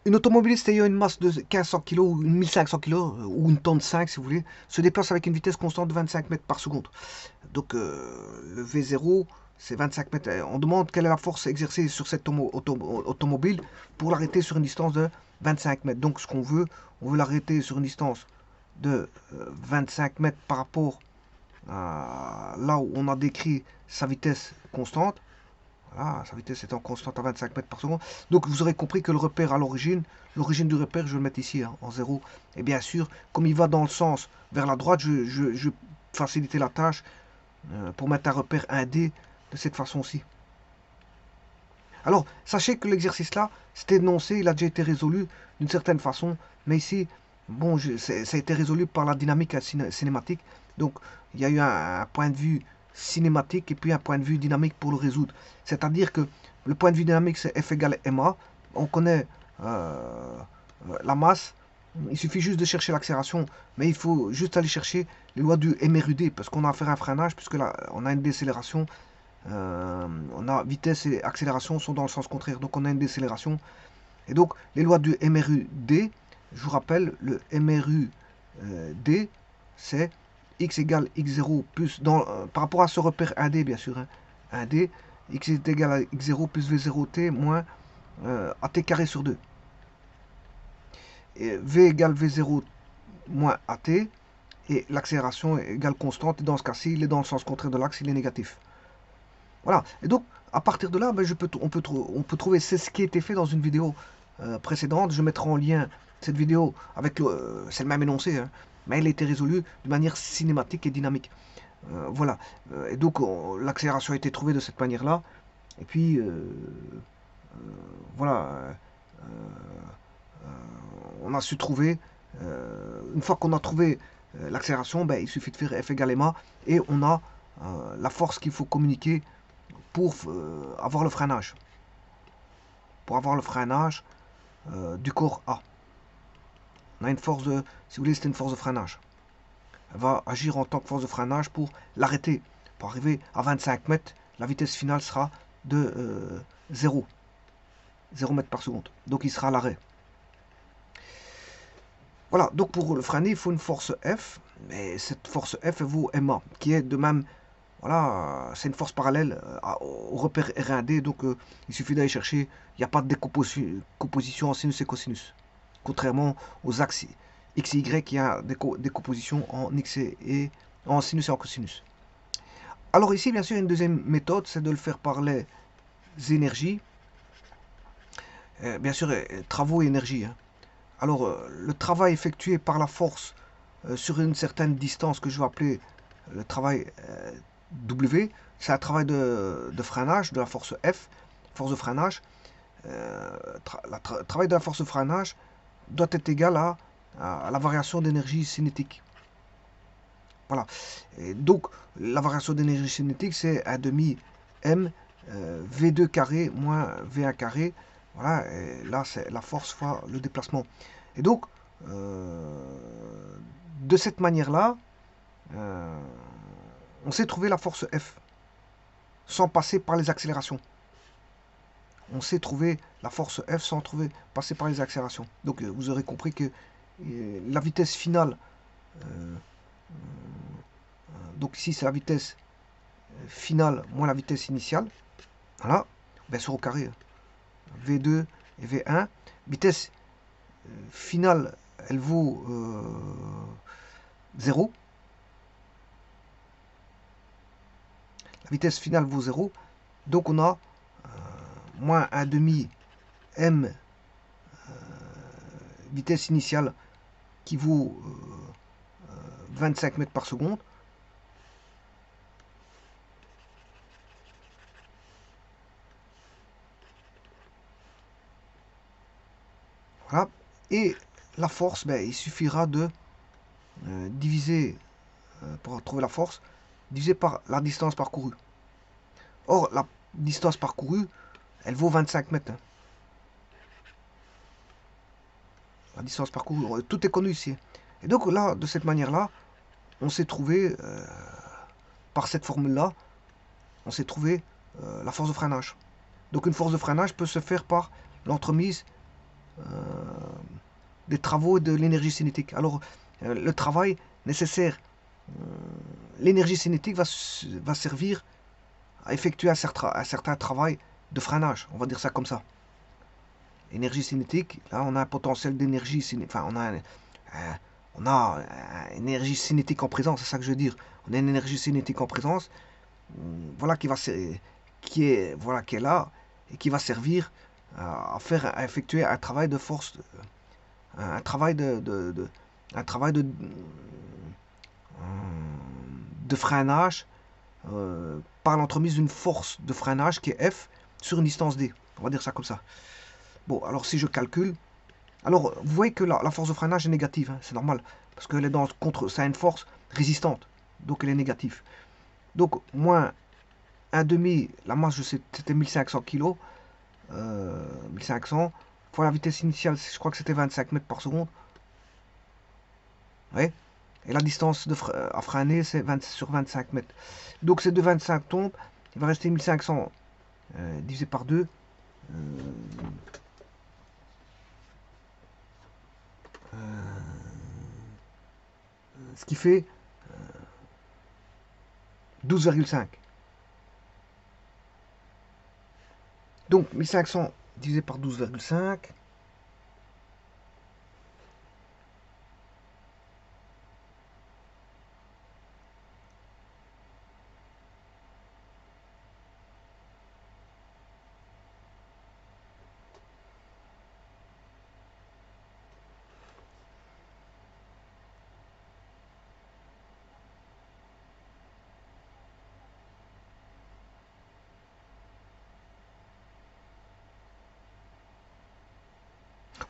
Une automobiliste ayant une masse de 1500 kg ou 1500 kg ou une tonne 5 si vous voulez, se déplace avec une vitesse constante de 25 mètres par seconde. Donc le V0 c'est 25 mètres. On demande quelle est la force exercée sur cette automobile pour l'arrêter sur une distance de 25 mètres. Donc ce qu'on veut, on veut l'arrêter sur une distance de 25 mètres par rapport à là où on a décrit sa vitesse constante. Voilà, sa vitesse étant constante à 25 mètres par seconde. Donc vous aurez compris que le repère à l'origine du repère, je vais le mettre ici hein, en 0. Et bien sûr, comme il va dans le sens vers la droite, je faciliter la tâche pour mettre un repère 1D de cette façon-ci. Alors, sachez que l'exercice là, c'était énoncé, il a déjà été résolu d'une certaine façon, mais ici, bon, ça a été résolu par la dynamique cinématique. Donc, il y a eu un point de vue cinématique et puis un point de vue dynamique pour le résoudre. C'est-à-dire que le point de vue dynamique, c'est F égale ma. On connaît la masse. Il suffit juste de chercher l'accélération, mais il faut juste aller chercher les lois du MRUD, parce qu'on a affaire à un freinage, puisque là, on a une décélération on a vitesse et accélération sont dans le sens contraire, donc on a une décélération. Et donc les lois du MRUD, je vous rappelle, le MRUD, c'est x égale x0 plus, par rapport à ce repère 1D bien sûr, hein, 1D, x est égal à x0 plus v0t moins at carré sur 2. Et v égale v0 moins at, et l'accélération est égale constante, et dans ce cas-ci, il est dans le sens contraire de l'axe, il est négatif. Voilà. Et donc, à partir de là, ben, on peut trouver, c'est ce qui a été fait dans une vidéo précédente. Je mettrai en lien cette vidéo avec c'est le même énoncé, hein, mais elle a été résolue de manière cinématique et dynamique. Voilà. Et donc, l'accélération a été trouvée de cette manière-là. Et puis, voilà. On a su trouver, une fois qu'on a trouvé l'accélération, ben, il suffit de faire F égale ma et on a la force qu'il faut communiquer pour avoir le freinage. Pour avoir le freinage du corps A. On a une force de, si vous voulez, c'est une force de freinage. Elle va agir en tant que force de freinage pour l'arrêter. Pour arriver à 25 mètres, la vitesse finale sera de 0. 0 mètres par seconde. Donc il sera à l'arrêt. Voilà, donc pour le freiner, il faut une force F. Mais cette force F, elle vaut MA, qui est de même. Voilà, c'est une force parallèle au repère R1D, donc il suffit d'aller chercher. Il n'y a pas de décomposition en sinus et cosinus. Contrairement aux axes X et Y, il y a des décompositions en X et en sinus et en cosinus. Alors ici, bien sûr, une deuxième méthode, c'est de le faire par les énergies. Bien sûr, travaux et énergie. Hein. Alors, le travail effectué par la force sur une certaine distance que je vais appeler le travail W, c'est un travail de freinage de la force F, force de freinage. Le travail de la force de freinage doit être égal à la variation d'énergie cinétique. Voilà. Et donc, la variation d'énergie cinétique, c'est 1 demi M V2 carré moins V1 carré. Voilà, et là, c'est la force fois le déplacement. Et donc, de cette manière-là, euh, on sait trouver la force F sans passer par les accélérations. On sait trouver la force F sans passer par les accélérations. Donc, vous aurez compris que la vitesse finale, euh, donc ici c'est la vitesse finale moins la vitesse initiale. Voilà, bien sûr au carré. V2 et V1. Vitesse finale, elle vaut 0. La vitesse finale vaut 0. Donc on a moins 1 demi m vitesse initiale qui vaut 25 mètres par seconde. Voilà. Et la force, ben, il suffira de diviser, pour trouver la force, diviser par la distance parcourue. Or, la distance parcourue, elle vaut 25 mètres. Hein. La distance parcourue, tout est connu ici. Et donc là, de cette manière-là, on s'est trouvé, par cette formule-là, on s'est trouvé la force de freinage. Donc une force de freinage peut se faire par l'entremise des travaux et de l'énergie cinétique. Alors, le travail nécessaire, l'énergie cinétique va servir à effectuer un certain travail de freinage, on va dire ça comme ça. Énergie cinétique, là on a un potentiel d'énergie cinétique, enfin on a une énergie cinétique en présence, c'est ça que je veux dire. On a une énergie cinétique en présence, voilà qui est là et qui va servir à effectuer un travail de force, un travail un travail de freinage par l'entremise d'une force de freinage qui est F sur une distance D. On va dire ça comme ça. Bon, alors si je calcule, alors vous voyez que la force de freinage est négative, hein, c'est normal, parce qu'elle est ça a une force résistante, donc elle est négative. Donc moins 1,5, la masse je sais c'était 1500 kg, 1500, fois la vitesse initiale, je crois que c'était 25 mètres par seconde. Ouais. Et la distance à freiner, c'est 20 sur 25 mètres. Donc ces deux 25 tombent, il va rester 1500 divisé par 2. Ce qui fait 12,5. Donc 1500 divisé par 12,5.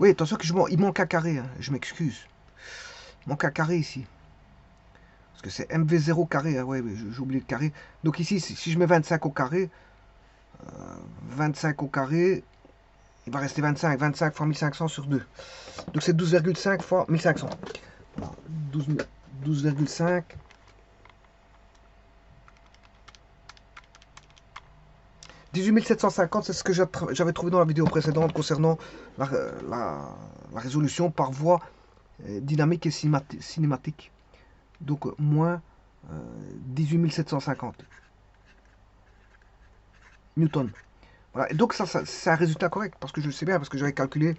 Oui, attention que il manque un carré, hein, je m'excuse. Il manque un carré ici. Parce que c'est MV0 carré, hein, ouais, j'ai oublié le carré. Donc ici, si je mets 25 au carré, 25 au carré, il va rester 25. 25 fois 1500 sur 2. Donc c'est 12,5 fois 1500. Voilà, 12,5. 18 750, c'est ce que j'avais trouvé dans la vidéo précédente concernant la résolution par voie dynamique et cinématique. Donc moins 18 750 newtons. Voilà. Et donc ça c'est un résultat correct, parce que je le sais bien, parce que j'avais calculé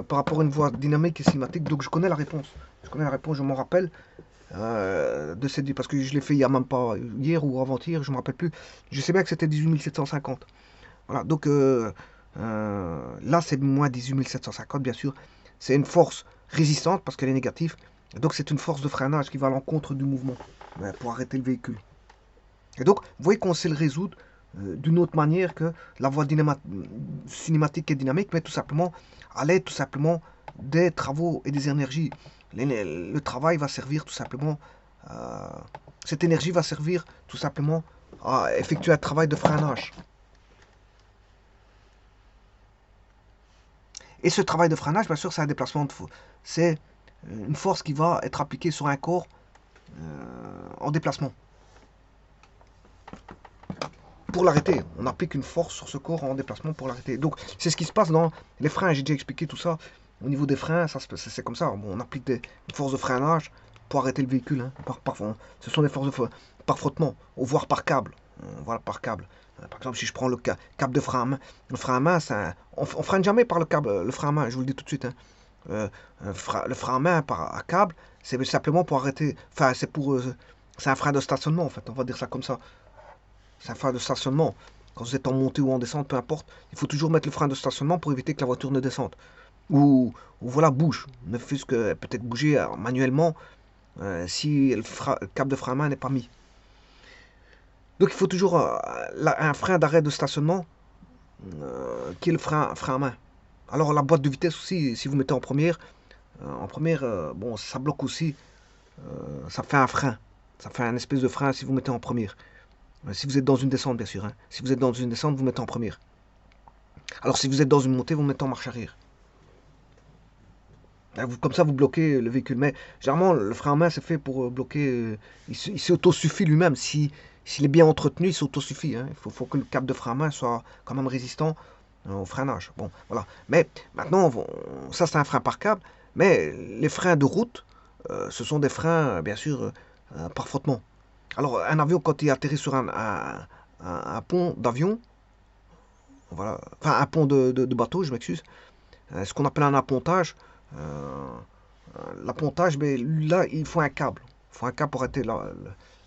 par rapport à une voie dynamique et cinématique, donc je connais la réponse. Je m'en rappelle de cette, parce que je l'ai fait il y a même pas hier ou avant-hier, je me rappelle plus. Je sais bien que c'était 18 750. Voilà, donc là c'est moins 18 750, bien sûr. C'est une force résistante parce qu'elle est négative. Donc c'est une force de freinage qui va à l'encontre du mouvement pour arrêter le véhicule. Et donc, vous voyez qu'on sait le résoudre d'une autre manière que la voie cinématique et dynamique, mais tout simplement à l'aide tout simplement des travaux et des énergies. Le travail va servir tout simplement, cette énergie va servir tout simplement à effectuer un travail de freinage. Et ce travail de freinage, bien sûr, c'est un déplacement de force. C'est une force qui va être appliquée sur un corps en déplacement. Pour l'arrêter, on applique une force sur ce corps en déplacement pour l'arrêter. Donc, c'est ce qui se passe dans les freins. J'ai déjà expliqué tout ça. Au niveau des freins, c'est comme ça. Bon, on applique des forces de freinage pour arrêter le véhicule. Hein. Ce sont des forces par frottement, ou voire par câble. Voilà, par câble. Par exemple, si je prends le câble de frein à main, le frein à main, on freine jamais par le câble, le frein à main, je vous le dis tout de suite. Hein. Le frein à main à câble, c'est simplement pour arrêter. Enfin, c'est un frein de stationnement, en fait. On va dire ça comme ça. C'est un frein de stationnement. Quand vous êtes en montée ou en descente, peu importe, il faut toujours mettre le frein de stationnement pour éviter que la voiture ne descende. Ou voilà, bouge. Ne fût-ce que peut-être bouger manuellement si le câble de frein à main n'est pas mis. Donc il faut toujours un frein d'arrêt de stationnement qui est le frein à main. Alors la boîte de vitesse aussi, si vous mettez en première, bon, ça bloque aussi, ça fait un frein. Ça fait un espèce de frein si vous mettez en première. Si vous êtes dans une descente, bien sûr. Hein. Si vous êtes dans une descente, vous mettez en première. Alors si vous êtes dans une montée, vous mettez en marche arrière. Comme ça, vous bloquez le véhicule. Mais généralement, le frein à main, c'est fait pour bloquer. Il s'autosuffit lui-même. S'il est bien entretenu, il s'autosuffit. Hein. Il faut que le câble de frein à main soit quand même résistant au freinage. Bon, voilà. Mais maintenant, ça c'est un frein par câble, mais les freins de route, ce sont des freins, bien sûr, par frottement. Alors, un avion, quand il atterrit sur un pont d'avion, voilà, enfin un pont de bateau, je m'excuse, ce qu'on appelle un appontage, euh, l'appontage, mais là, il faut un câble. Il faut un câble pour arrêter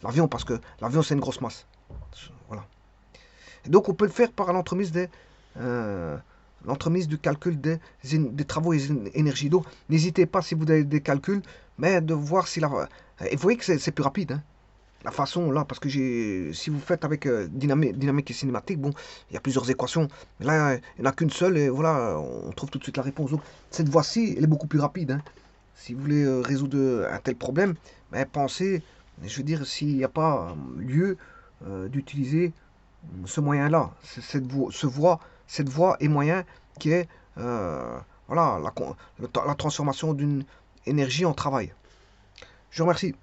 l'avion, parce que l'avion, c'est une grosse masse. Voilà. Et donc, on peut le faire par euh, l'entremise du calcul des travaux et énergies d'eau. N'hésitez pas, si vous avez des calculs, mais de voir si la... Et vous voyez que c'est plus rapide, hein. La façon là, parce que si vous faites avec dynamique et cinématique, bon, il y a plusieurs équations. Mais là, il n'y en a qu'une seule et voilà, on trouve tout de suite la réponse. Donc, cette voie-ci, elle est beaucoup plus rapide, hein. Si vous voulez résoudre un tel problème, ben, pensez, je veux dire, s'il n'y a pas lieu d'utiliser ce moyen-là, cette voie et moyen qui est voilà, la transformation d'une énergie en travail. Je vous remercie.